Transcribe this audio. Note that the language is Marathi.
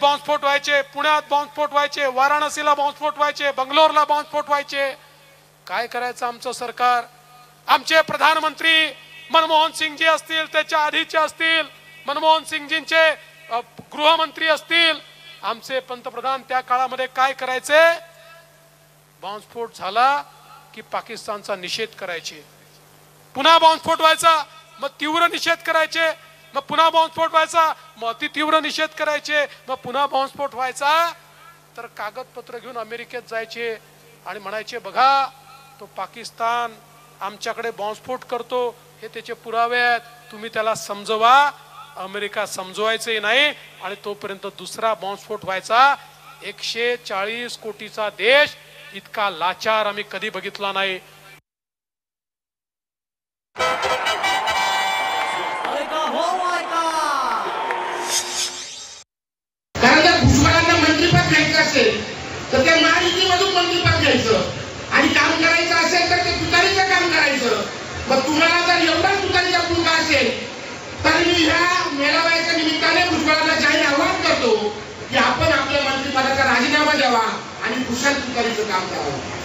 बॉम्बस्फोट व्हायचे, पुण्यात बॉम्बस्फोट व्हायचे, वाराणसीला बॉम्बस्फोट व्हायचे, बंगलोरला बॉम्बस्फोट व्हायचे. काय करायचं आमचं सरकार? आमचे प्रधानमंत्री मनमोहन सिंगजी असतील, त्याच्या आधीचे असतील, मनमोहन सिंगजींचे गृहमंत्री असतील, आमचे पंतप्रधान त्या काळामध्ये काय करायचे? बॉम्बस्फोट झाला की पाकिस्तानचा निषेध करायचे, पुन्हा बॉम्बस्फोट व्हायचा मग तीव्र निषेध करायचे, मग पुन्हा बॉम्बस्फोट व्हायचा मग अति तीव्र निषेध करायचे, मग पुन्हा बॉम्बस्फोट व्हायचा तर कागदपत्र घेऊन अमेरिकेत जायचे आणि म्हणायचे बघा तो पाकिस्तान आमच्याकडे बॉम्बस्फोट करतो, हे त्याचे पुरावे आहेत, तुम्ही त्याला समजवा. अमेरिका समजवायचंही नाही आणि तोपर्यंत दुसरा बॉम्बस्फोट व्हायचा. 140 कोटीचा देश इतका लाचार आम्ही कधी बघितला नाही. कारण जर भुजबळांना मंत्रिपद घ्यायचं असेल तर त्या महायुतीमधून मंत्रिपद घ्यायचं आणि काम करायचं असेल तर ते तुतारीचं काम करायचं. मग तुम्हाला जर एवढा तुतारीचा पुरका असेल तर मी ह्या मेळाव्याच्या निमित्ताने भुजबळांना जाहीर आवाहन करतो की आपण आपल्या मंत्रिपदाचा राजीनामा द्यावा आणि कुशल तुतारीचं काम करावं.